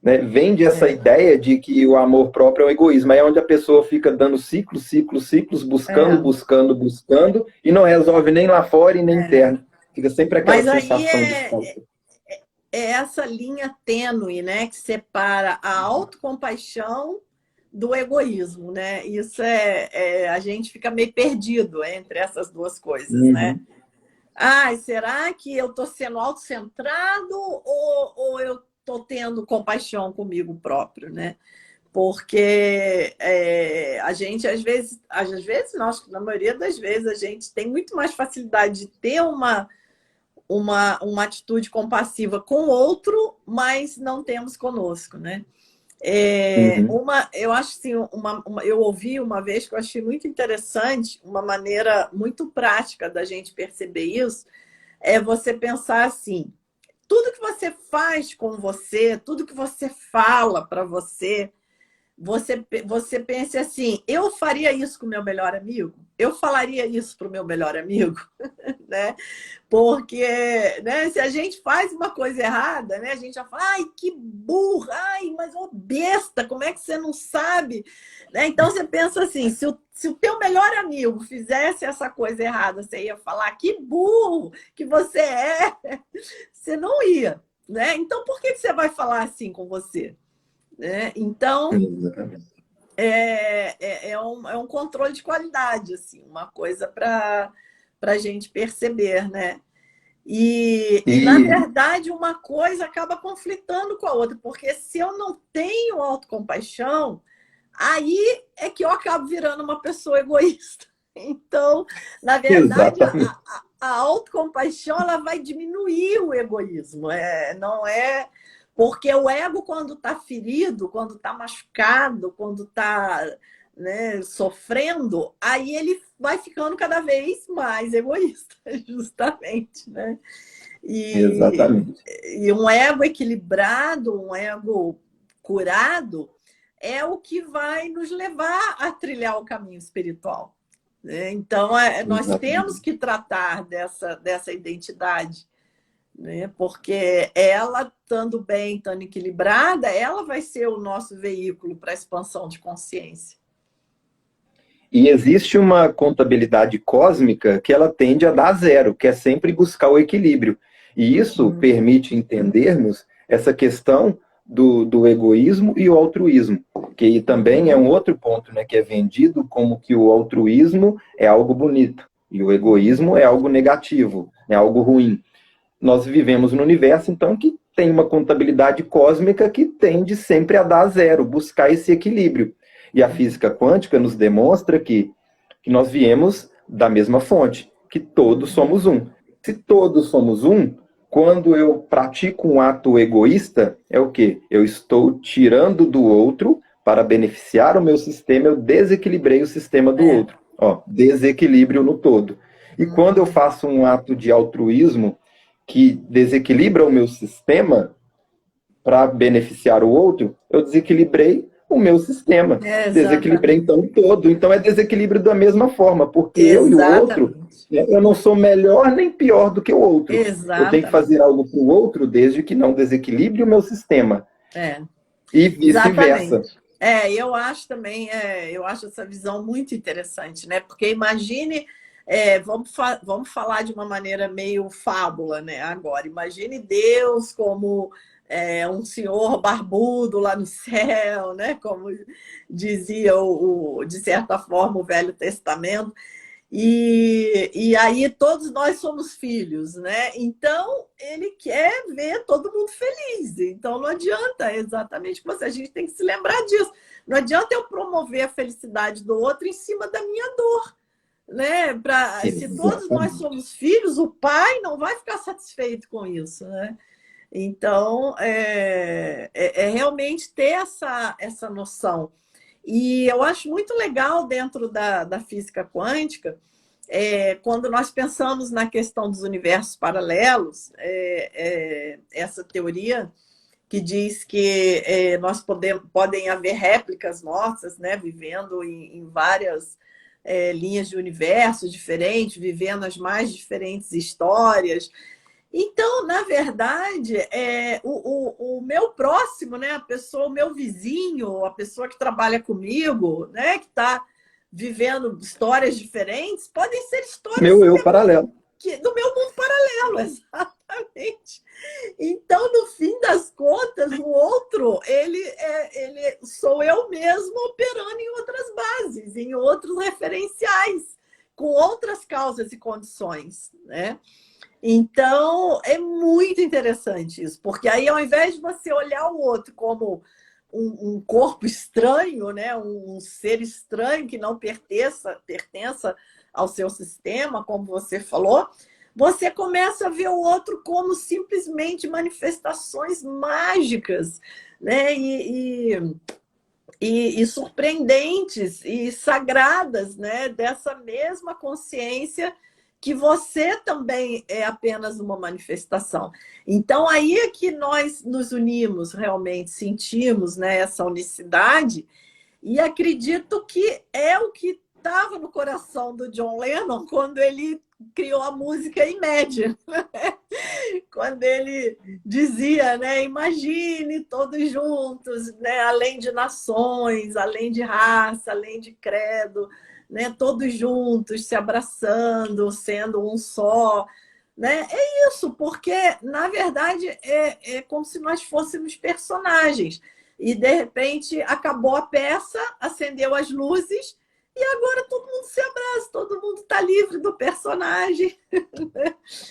Né? Vende essa é, ideia de que o amor próprio é o egoísmo. Aí é onde a pessoa fica dando ciclos, ciclos, ciclos, buscando, é, buscando, buscando, e não resolve nem lá fora e nem é. interno. Fica sempre aquela Mas aí sensação de falta. é essa linha tênue, né, que separa a autocompaixão do egoísmo, né? Isso a gente fica meio perdido entre essas duas coisas, né? Uhum. Será que eu estou sendo autocentrado ou eu estou tendo compaixão comigo próprio, né? Porque a gente, às vezes, nós, na maioria das vezes, a gente tem muito mais facilidade de ter uma atitude compassiva com o outro, mas não temos conosco, né? Uhum. Eu acho assim, eu ouvi uma vez que eu achei muito interessante, uma maneira muito prática da gente perceber isso, é você pensar assim, tudo que você faz com você, tudo que você fala para você pense assim, eu faria isso com o meu melhor amigo? Eu falaria isso para o meu melhor amigo? Né? Porque, né, se a gente faz uma coisa errada, né, a gente já fala, ai, que burra, ai, mas ô besta, como é que você não sabe? Né? Então você pensa assim, se o teu melhor amigo fizesse essa coisa errada, você ia falar, que burro que você é, você não ia. Né? Então por que você vai falar assim com você? Né? Então Exatamente. é um controle de qualidade, assim, uma coisa para a gente perceber, né? Na E verdade, uma coisa acaba conflitando com a outra, porque se eu não tenho autocompaixão, aí é que eu acabo virando uma pessoa egoísta. Então, na verdade, exatamente, a autocompaixão ela vai diminuir o egoísmo. Não é porque o ego, quando está ferido, quando está machucado, quando está, né, sofrendo, aí ele vai ficando cada vez mais egoísta, justamente, né? E, exatamente. e um ego equilibrado, um ego curado, é o que vai nos levar a trilhar o caminho espiritual. Né? Então, nós temos Exatamente. que tratar dessa identidade, né? Porque ela, estando bem, estando equilibrada, ela vai ser o nosso veículo para a expansão de consciência. E existe uma contabilidade cósmica que ela tende a dar zero, que é sempre buscar o equilíbrio. E isso permite entendermos essa questão do egoísmo e o altruísmo, que também é um outro ponto, né, que é vendido como que o altruísmo é algo bonito e o egoísmo é algo negativo, é algo ruim. Nós vivemos no universo, então, que tem uma contabilidade cósmica que tende sempre a dar zero, buscar esse equilíbrio. E a física quântica nos demonstra que nós viemos da mesma fonte, que todos somos um. Se todos somos um, quando eu pratico um ato egoísta, é o quê? Eu estou tirando do outro para beneficiar o meu sistema, eu desequilibrei o sistema do É. outro. Ó, desequilíbrio no todo. E quando eu faço um ato de altruísmo que desequilibra o meu sistema para beneficiar o outro, eu desequilibrei o meu sistema. Desequilibrei, Exatamente. então, o todo. Então, é desequilíbrio da mesma forma, porque eu e o outro, Exatamente. né, eu não sou melhor nem pior do que o outro. Eu tenho que Exatamente. fazer algo para o outro desde que não desequilibre o meu sistema. É. E vice-versa. Exatamente. Eu acho também, eu acho essa visão muito interessante, né? Porque imagine, vamos falar de uma maneira meio fábula, né? Agora, imagine Deus como um senhor barbudo lá no céu, né? Como dizia de certa forma o Velho Testamento. E aí todos nós somos filhos, né? Então ele quer ver todo mundo feliz. Então não adianta, é exatamente como a gente tem que se lembrar disso. Não adianta eu promover a felicidade do outro em cima da minha dor, né? Se todos nós Exatamente. somos filhos, o pai não vai ficar satisfeito com isso, né? Então é realmente ter essa noção. E eu acho muito legal dentro da física quântica, quando nós pensamos na questão dos universos paralelos, essa teoria que diz que podem haver réplicas nossas, né, vivendo em várias linhas de universo diferentes, vivendo as mais diferentes histórias. Então, na verdade, o meu próximo, né, o meu vizinho, a pessoa que trabalha comigo, né, que está vivendo histórias diferentes, podem ser histórias Meu eu paralelo. do meu mundo paralelo, exatamente. Então, no fim das contas, o outro, ele sou eu mesmo operando em outras bases, em outros referenciais, com outras causas e condições, né? Então, é muito interessante isso, porque aí, ao invés de você olhar o outro como um corpo estranho, né? Um ser estranho que não pertença ao seu sistema, como você falou, você começa a ver o outro como simplesmente manifestações mágicas, né? E surpreendentes e sagradas, né? Dessa mesma consciência que você também é apenas uma manifestação. Então, aí é que nós nos unimos, realmente sentimos, né, essa unicidade, e acredito que é o que estava no coração do John Lennon quando ele criou a música Imagine. Quando ele dizia, né, imagine todos juntos, né, além de nações, além de raça, além de credo, né, todos juntos, se abraçando, sendo um só. Né? É isso, porque, na verdade, é como se nós fôssemos personagens. E, de repente, acabou a peça, acendeu as luzes, e agora todo mundo se abraça, todo mundo está livre do personagem.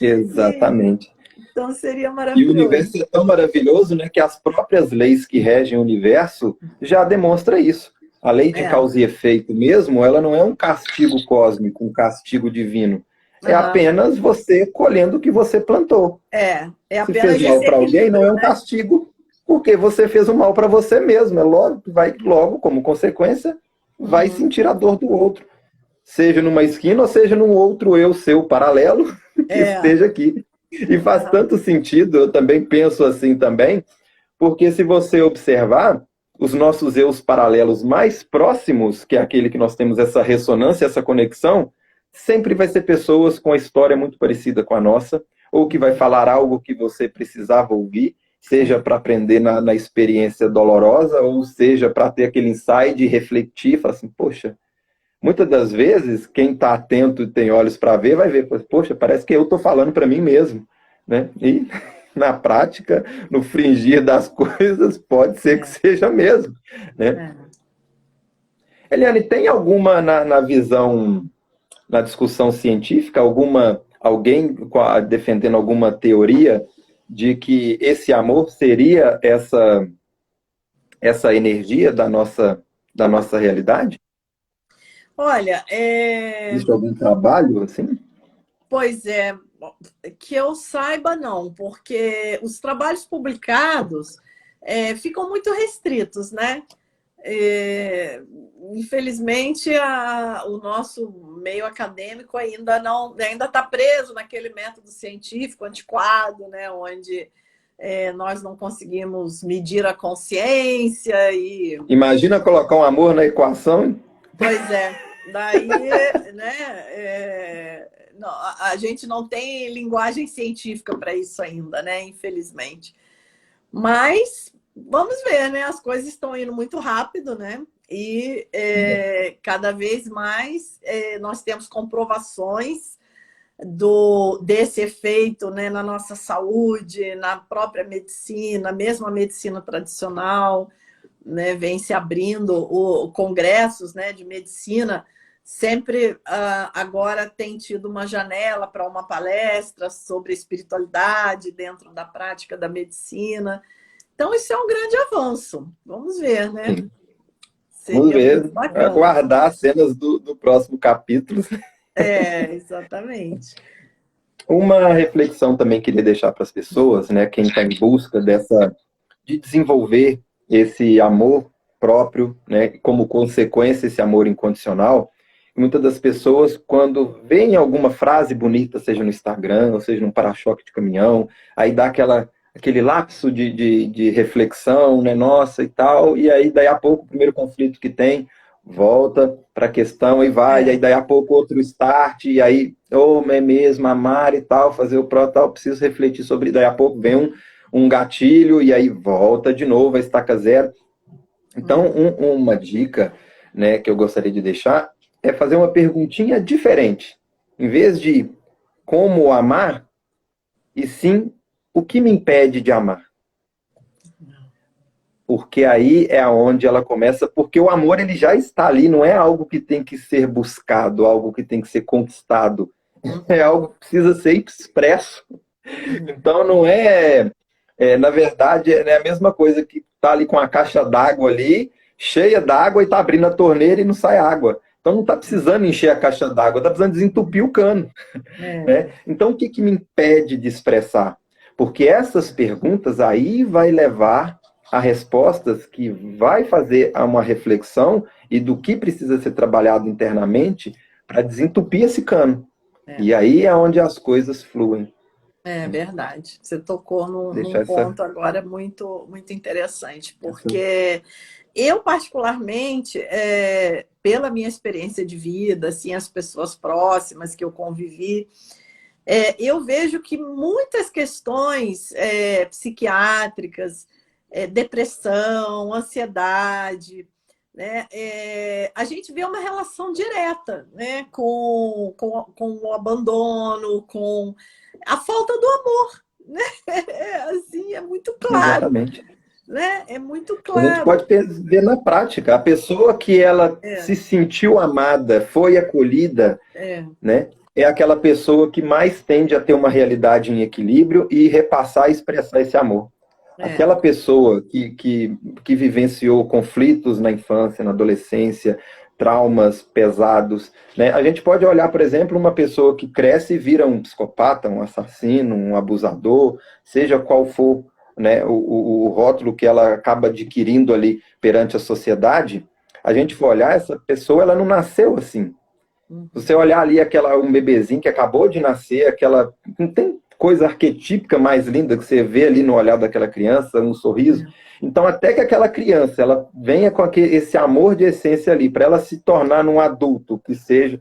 Exatamente. Então, seria E o maravilhoso. universo é tão maravilhoso, né, que as próprias leis que regem o universo já demonstram isso. A lei de causa e efeito mesmo, ela não é um castigo cósmico, um castigo divino. É apenas você colhendo o que você plantou. É Se apenas fez mal para alguém, não é um castigo, porque você fez o mal para você mesmo. É logo que vai, logo, como consequência, vai sentir a dor do outro. Seja numa esquina ou seja num outro eu seu paralelo que esteja aqui. E faz tanto sentido, eu também penso assim também, porque se você observar, os nossos eus paralelos mais próximos, que é aquele que nós temos essa ressonância, essa conexão, sempre vai ser pessoas com a história muito parecida com a nossa, ou que vai falar algo que você precisava ouvir, seja para aprender na experiência dolorosa, ou seja para ter aquele insight e refletir, falar assim, poxa, muitas das vezes, quem está atento e tem olhos para ver, vai ver, poxa, parece que eu estou falando para mim mesmo, né? E na prática, no fringir das coisas, pode ser que seja mesmo, né? Eliane, tem alguma na visão, na discussão científica, alguém defendendo alguma teoria de que esse amor seria essa energia da nossa realidade? Olha, existe algum trabalho assim? Pois é, que eu saiba não, porque os trabalhos publicados ficam muito restritos, né? Infelizmente, o nosso meio acadêmico ainda está preso naquele método científico antiquado, né? Onde nós não conseguimos medir a consciência e... Imagina colocar um amor na equação. Pois é, daí, né? Não, a gente não tem linguagem científica para isso ainda, né? Infelizmente. Mas vamos ver, né? As coisas estão indo muito rápido, né? E cada vez mais nós temos comprovações desse efeito, né, na nossa saúde, na própria medicina, mesmo a medicina tradicional, né, vem se abrindo congressos, né, de medicina. Sempre agora tem tido uma janela para uma palestra sobre espiritualidade dentro da prática da medicina. Então, isso é um grande avanço. Vamos ver, né? Vamos ver, aguardar as cenas do próximo capítulo. Exatamente. Uma reflexão também queria deixar para as pessoas, né? Quem está em busca de desenvolver esse amor próprio, né? Como consequência, esse amor incondicional. Muitas das pessoas, quando veem alguma frase bonita, seja no Instagram, ou seja num para-choque de caminhão, aí dá aquele lapso de reflexão, né, nossa e tal, e aí daí a pouco o primeiro conflito que tem, volta para a questão e vai, e aí daí a pouco outro start, e aí, é mesmo, amar e tal, fazer o pró tal, preciso refletir sobre, daí a pouco vem um gatilho, e aí volta de novo a estaca zero. Então, uma dica, né, que eu gostaria de deixar é fazer uma perguntinha diferente. Em vez de como amar, e sim o que me impede de amar. Porque aí é onde ela começa, porque o amor ele já está ali, não é algo que tem que ser buscado, algo que tem que ser conquistado. É algo que precisa ser expresso. Então não é Na verdade, é a mesma coisa que tá ali com a caixa d'água ali, cheia d'água e tá abrindo a torneira e não sai água. Então não está precisando encher a caixa d'água, está precisando desentupir o cano. É, Né? Então o que, que me impede de expressar? Porque essas perguntas aí vai levar a respostas que vai fazer uma reflexão e do que precisa ser trabalhado internamente para desentupir esse cano. é. E aí é onde as coisas fluem. É verdade. Você tocou num Deixa essa, ponto agora muito, muito interessante, essa... porque eu, particularmente, pela minha experiência de vida, assim, as pessoas próximas que eu convivi, eu vejo que muitas questões psiquiátricas, depressão, ansiedade, né, a gente vê uma relação direta, né, com o abandono, com a falta do amor. Né? Assim, é muito claro, Exatamente. né? É muito A gente claro. pode ver na prática. A pessoa que ela É, se sentiu amada, foi acolhida, é, né? É aquela pessoa que mais tende a ter uma realidade em equilíbrio e repassar e expressar esse amor. é. Aquela pessoa que vivenciou conflitos na infância, na adolescência, traumas pesados, né? A gente pode olhar, por exemplo, uma pessoa que cresce e vira um psicopata, um assassino, um abusador, seja qual for, né, o rótulo que ela acaba adquirindo ali perante a sociedade. A gente for olhar, essa pessoa ela não nasceu assim. Uhum. Você olhar ali um bebezinho que acabou de nascer, aquela. Não tem coisa arquetípica mais linda que você vê ali no olhar daquela criança, um sorriso. Então, até que aquela criança ela venha com esse amor de essência ali, para ela se tornar um adulto, que seja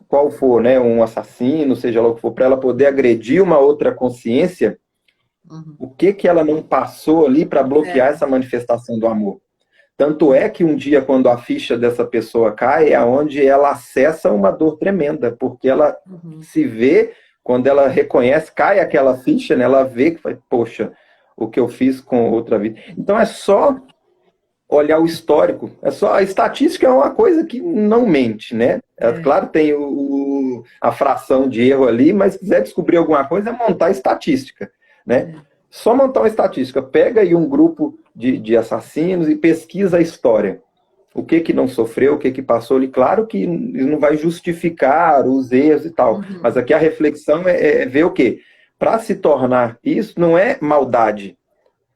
qual for, né, um assassino, seja lá o que for, para ela poder agredir uma outra consciência, Uhum. o que que ela não passou ali para bloquear É, essa manifestação do amor? Tanto é que um dia, quando a ficha dessa pessoa cai, é onde ela acessa uma dor tremenda, porque ela uhum. se vê, quando ela reconhece, cai aquela ficha, né, ela vê que, poxa, o que eu fiz com outra vida. Então é só olhar o histórico, é só a estatística é uma coisa que não mente, né? É, É, claro, tem a fração de erro ali, mas se quiser descobrir alguma coisa, é montar a estatística, né? é, Só montar uma estatística. Pega aí um grupo de assassinos e pesquisa a história. O que que não sofreu, o que que passou ali. Claro que não vai justificar os erros e tal, mas uhum. aqui a reflexão é ver o quê? Para se tornar isso, não é maldade,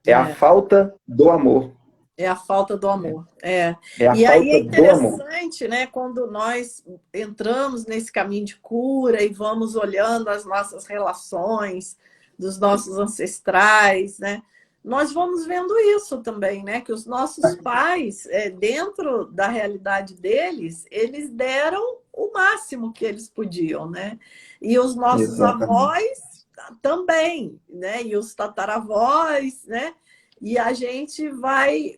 é a É. falta do amor. É a falta do amor. É. É a E aí é falta do amor. interessante, né, quando nós entramos nesse caminho de cura e vamos olhando as nossas relações dos nossos ancestrais, né? Nós vamos vendo isso também, né? Que os nossos pais, dentro da realidade deles, eles deram o máximo que eles podiam, né? E os nossos Exatamente. avós também, né? E os tataravós, né? E a gente vai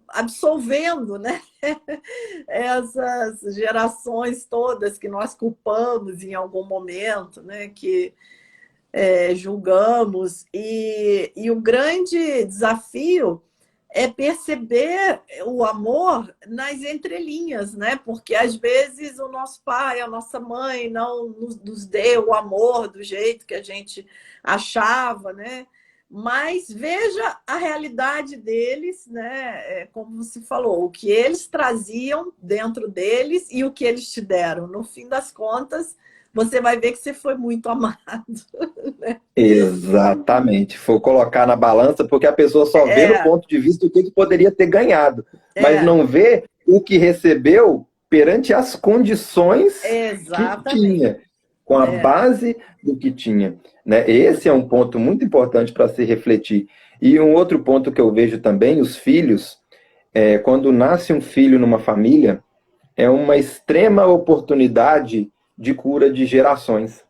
absolvendo, né? Essas gerações todas que nós culpamos em algum momento, né? Que julgamos. E o grande desafio é perceber o amor nas entrelinhas, né? Porque às vezes o nosso pai, a nossa mãe não nos deu o amor do jeito que a gente achava, né? Mas veja a realidade deles, né? Como você falou, o que eles traziam dentro deles e o que eles te deram. No fim das contas, você vai ver que você foi muito amado. Exatamente. Foi colocar na balança, porque a pessoa só vê no É, ponto de vista do que poderia ter ganhado, mas é, não vê o que recebeu perante as condições que exatamente. tinha, com a É, base do que tinha. Né? Esse é um ponto muito importante para se refletir. E um outro ponto que eu vejo também, os filhos, quando nasce um filho numa família, é uma extrema oportunidade de cura de gerações.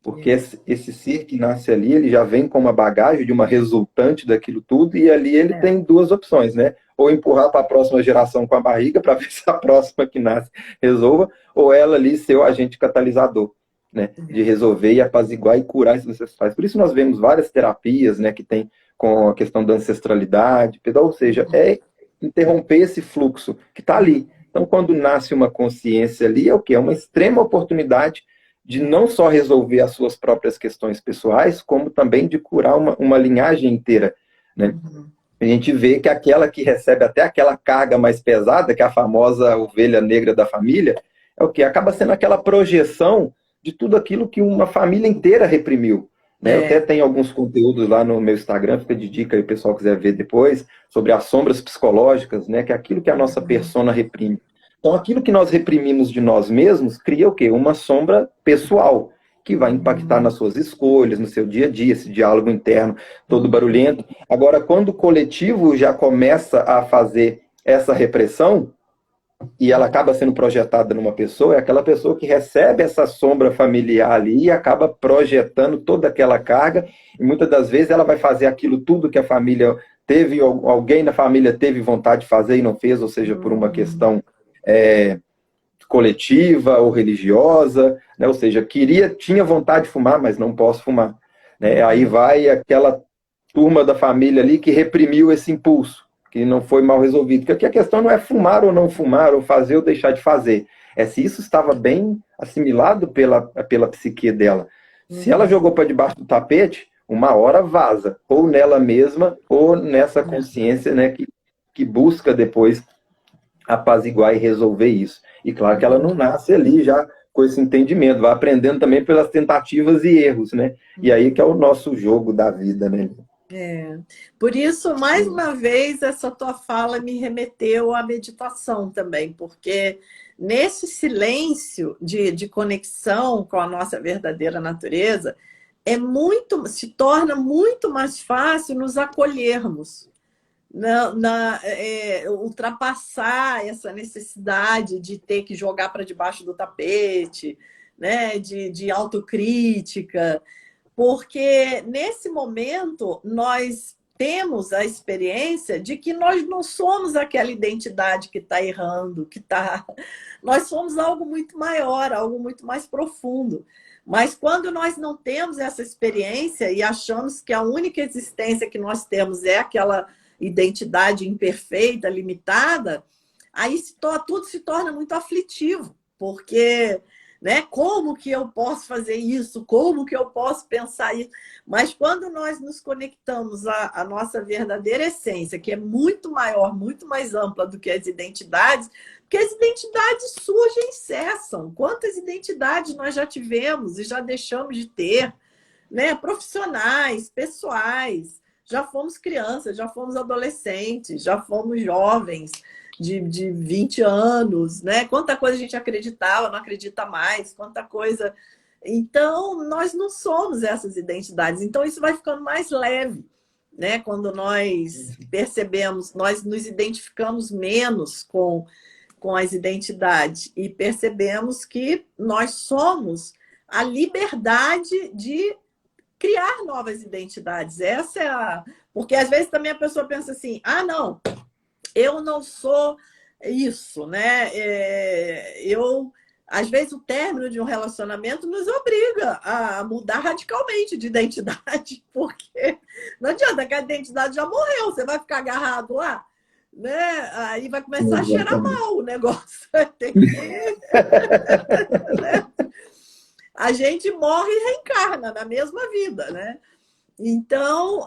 Porque é, esse ser que nasce ali, ele já vem com uma bagagem de uma resultante daquilo tudo, e ali ele é, tem duas opções, né? Ou empurrar para a próxima geração com a barriga, para ver se a próxima que nasce resolva, ou ela ali ser o agente catalisador, né? De é. resolver e apaziguar e curar esses ancestrais. Por isso nós vemos várias terapias, né, que tem com a questão da ancestralidade, ou seja, é interromper esse fluxo que está ali. Então, quando nasce uma consciência ali, é o quê? É uma extrema oportunidade de não só resolver as suas próprias questões pessoais, como também de curar uma linhagem inteira, né? A gente vê que aquela que recebe até aquela carga mais pesada, que é a famosa ovelha negra da família, é o que acaba sendo aquela projeção de tudo aquilo que uma família inteira reprimiu, né? Eu até tenho alguns conteúdos lá no meu Instagram, fica de dica aí, o pessoal quiser ver depois, sobre as sombras psicológicas, né? Que é aquilo que a nossa persona reprime. Então, aquilo que nós reprimimos de nós mesmos cria o quê? Uma sombra pessoal, que vai impactar nas suas escolhas, no seu dia a dia, esse diálogo interno todo barulhento. Agora, quando o coletivo já começa a fazer essa repressão, e ela acaba sendo projetada numa pessoa, é aquela pessoa que recebe essa sombra familiar ali e acaba projetando toda aquela carga, e muitas das vezes ela vai fazer aquilo tudo que a família teve, alguém na família teve vontade de fazer e não fez, ou seja, por uma questão coletiva ou religiosa, né? Ou seja, tinha vontade de fumar, mas não posso fumar, né? Aí vai aquela turma da família ali que reprimiu esse impulso, que não foi mal resolvido. Porque aqui a questão não é fumar ou não fumar, ou fazer ou deixar de fazer. É se isso estava bem assimilado pela psique dela. Se ela jogou para debaixo do tapete, uma hora vaza, ou nela mesma, ou nessa consciência, né, que busca depois apaziguar e resolver isso. E claro que ela não nasce ali já com esse entendimento, vai aprendendo também pelas tentativas e erros, né? E aí que é o nosso jogo da vida, né? Por isso, mais uma vez, essa tua fala me remeteu à meditação também, porque nesse silêncio de conexão com a nossa verdadeira natureza, se torna muito mais fácil nos acolhermos, ultrapassar essa necessidade de ter que jogar para debaixo do tapete, né? De autocrítica, porque nesse momento nós temos a experiência de que nós não somos aquela identidade que está errando, nós somos algo muito maior, algo muito mais profundo. Mas quando nós não temos essa experiência e achamos que a única existência que nós temos é aquela identidade imperfeita, limitada, aí tudo se torna muito aflitivo, porque, né, como que eu posso fazer isso? Como que eu posso pensar isso? Mas quando nós nos conectamos à nossa verdadeira essência, que é muito maior, muito mais ampla do que as identidades, porque as identidades surgem e cessam. Quantas identidades nós já tivemos e já deixamos de ter, né? Profissionais, pessoais. Já fomos crianças, já fomos adolescentes, já fomos jovens de 20 anos, né? Quanta coisa a gente acreditava, não acredita mais, quanta coisa. Então, nós não somos essas identidades. Então, isso vai ficando mais leve, né? Quando nós percebemos, nós nos identificamos menos com as identidades e percebemos que nós somos a liberdade de criar novas identidades. Essa é Porque às vezes também a pessoa pensa assim, não, eu não sou isso, né? Às vezes o término de um relacionamento nos obriga a mudar radicalmente de identidade, porque não adianta que a identidade já morreu, você vai ficar agarrado lá, né? Aí vai começar a cheirar mal o negócio. Tem que... né? A gente morre e reencarna na mesma vida, né? Então,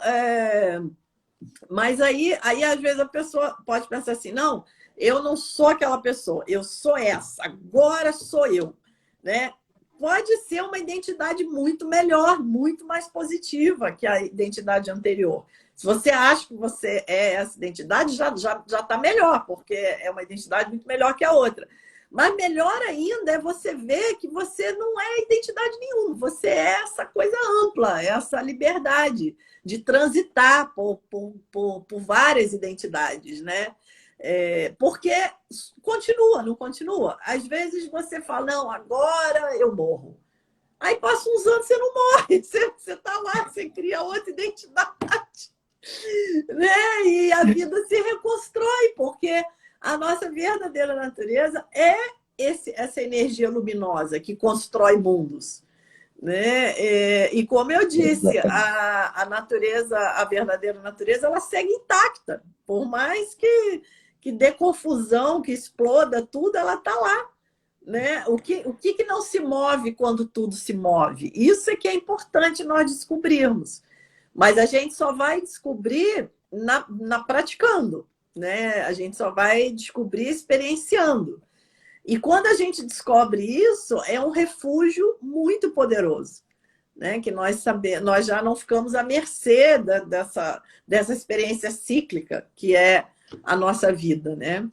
mas aí às vezes a pessoa pode pensar assim, não, eu não sou aquela pessoa, eu sou essa, agora sou eu, né? Pode ser uma identidade muito melhor, muito mais positiva que a identidade anterior. Se você acha que você é essa identidade, já está melhor, porque é uma identidade muito melhor que a outra. Mas melhor ainda é você ver que você não é identidade nenhuma, você é essa coisa ampla, essa liberdade de transitar por várias identidades, né? Porque continua, não continua? Às vezes você fala, não, agora eu morro. Aí passa uns anos, você não morre, você está lá, você cria outra identidade, né? E a vida se reconstrói, porque a nossa verdadeira natureza é essa energia luminosa que constrói mundos, né? E como eu disse, a natureza, a verdadeira natureza, ela segue intacta. Por mais que dê confusão, que exploda tudo, ela está lá, né? O que não se move quando tudo se move? Isso é que é importante nós descobrirmos. Mas a gente só vai descobrir na praticando, né? A gente só vai descobrir experienciando. E quando a gente descobre isso, é um refúgio muito poderoso, né? Que nós já não ficamos à mercê dessa experiência cíclica que é a nossa vida, né?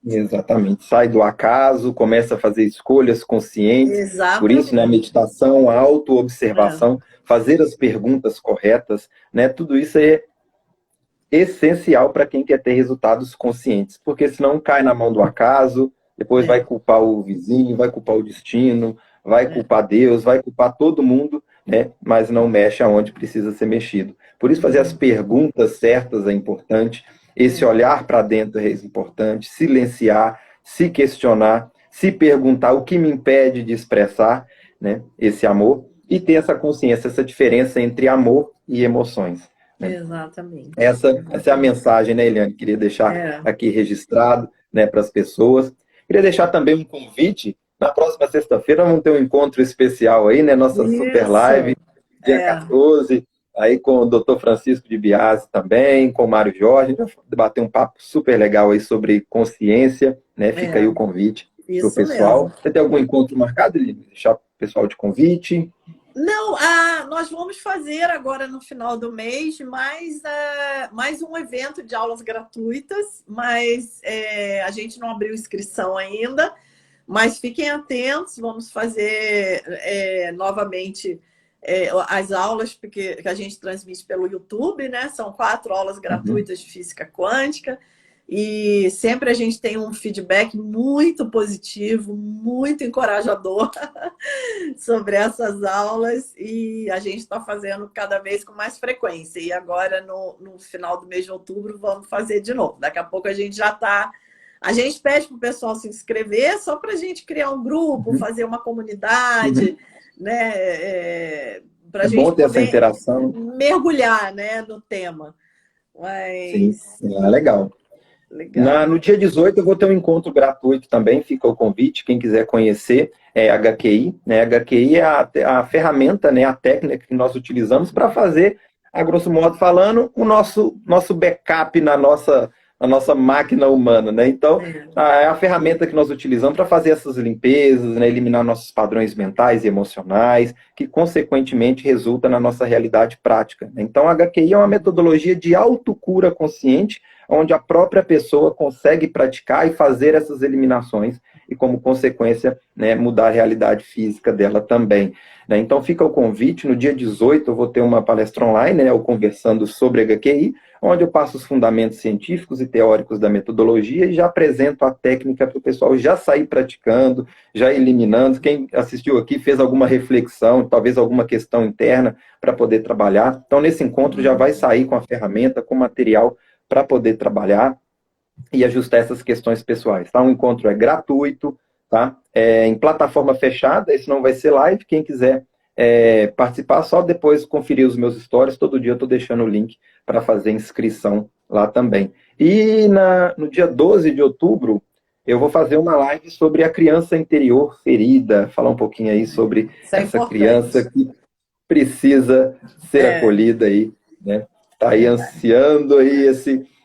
Exatamente. Sai do acaso, começa a fazer escolhas conscientes. Por isso, né, a Exatamente. meditação, a É, autoobservação, fazer as perguntas corretas, né, tudo isso é essencial para quem quer ter resultados conscientes, porque senão cai na mão do acaso, depois vai é, culpar o vizinho, vai culpar o destino, vai é. culpar Deus, vai culpar todo mundo, né? Mas não mexe aonde precisa ser mexido. Por isso, fazer as Uhum. perguntas certas é importante, esse É, olhar para dentro é importante, silenciar, se questionar, se perguntar o que me impede de expressar, né, esse amor, e ter essa consciência, essa diferença entre amor e emoções, né? exatamente. Essa é a Exatamente. mensagem, né, Eliane? Queria deixar É. aqui registrado, né, para as pessoas. Queria deixar também um convite. Na próxima sexta-feira vamos ter um encontro especial aí, né? Nossa super live, Isso. dia É, 14, aí com o Dr. Francisco de Biasi também, com o Mário Jorge. A gente vai debater um papo super legal aí sobre consciência, né? Fica aí é. o convite para o Isso mesmo. pessoal. Você tem algum encontro marcado, Eliane? Deixar o pessoal de convite? Não, nós vamos fazer agora no final do mês mais um evento de aulas gratuitas, mas a gente não abriu inscrição ainda, mas fiquem atentos, vamos fazer novamente as aulas que a gente transmite pelo YouTube, né? São 4 aulas Uhum. gratuitas de física quântica. E sempre a gente tem um feedback muito positivo, muito encorajador sobre essas aulas e a gente está fazendo cada vez com mais frequência. E agora, no final do mês de outubro, vamos fazer de novo. Daqui a pouco a gente já está. A gente pede para o pessoal se inscrever só para a gente criar um grupo, Uhum. fazer uma Uhum. comunidade, né? Para a É gente bom ter essa poder interação. mergulhar, né, no tema. Sim, Mas é legal. legal. No dia 18 eu vou ter um encontro gratuito também, fica o convite, quem quiser conhecer é HQI, né? HQI é a ferramenta, né, a técnica que nós utilizamos para fazer, a grosso modo falando, o nosso backup na nossa máquina humana, né? Então, É. é a ferramenta que nós utilizamos para fazer essas limpezas, né, eliminar nossos padrões mentais e emocionais, que consequentemente resulta na nossa realidade prática. Então, a HQI é uma metodologia de autocura consciente, onde a própria pessoa consegue praticar e fazer essas eliminações e, como consequência, né, mudar a realidade física dela também. Né? Então, fica o convite. No dia 18, eu vou ter uma palestra online, né, eu conversando sobre HQI, onde eu passo os fundamentos científicos e teóricos da metodologia e já apresento a técnica para o pessoal já sair praticando, já eliminando. Quem assistiu aqui fez alguma reflexão, talvez alguma questão interna para poder trabalhar. Então, nesse encontro, já vai sair com a ferramenta, com o material para poder trabalhar e ajustar essas questões pessoais. Tá? O encontro é gratuito, tá? Em plataforma fechada, esse não vai ser live. Quem quiser participar, só depois conferir os meus stories. Todo dia eu estou deixando o link para fazer inscrição lá também. E no dia 12 de outubro, eu vou fazer uma live sobre a criança interior ferida, falar um pouquinho aí sobre Isso é essa criança importante. que precisa ser É, acolhida aí, né? Está aí verdade. ansiando aí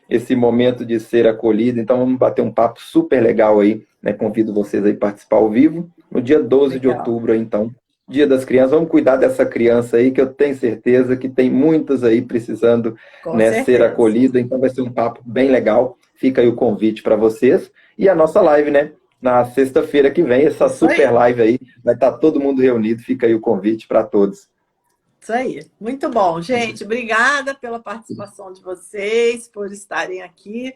esse momento de ser acolhida. Então vamos bater um papo super legal aí, né? Convido vocês aí a participar ao vivo no dia 12 de Legal. outubro, aí, então, Dia das Crianças. Vamos cuidar dessa criança aí, que eu tenho certeza que tem muitas aí precisando, Com né, ser certeza. acolhida. Então vai ser um papo bem legal. Fica aí o convite para vocês. E a nossa live, né? Na sexta-feira que vem, essa Isso super aí. live aí, vai estar todo mundo reunido. Fica aí o convite para todos. Isso aí. Muito bom, gente. Obrigada pela participação de vocês, por estarem aqui.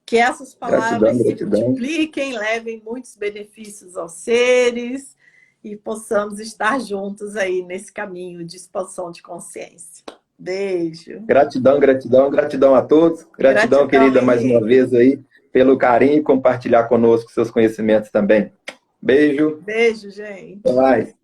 Que essas Gratidão, palavras se gratidão. multipliquem, levem muitos benefícios aos seres e possamos estar juntos aí nesse caminho de expansão de consciência. Beijo. Gratidão, gratidão, gratidão a todos. Gratidão, Gratidão, querida, mais uma Henrique. vez aí, pelo carinho e compartilhar conosco seus conhecimentos também. Beijo, Beijo, até gente. mais.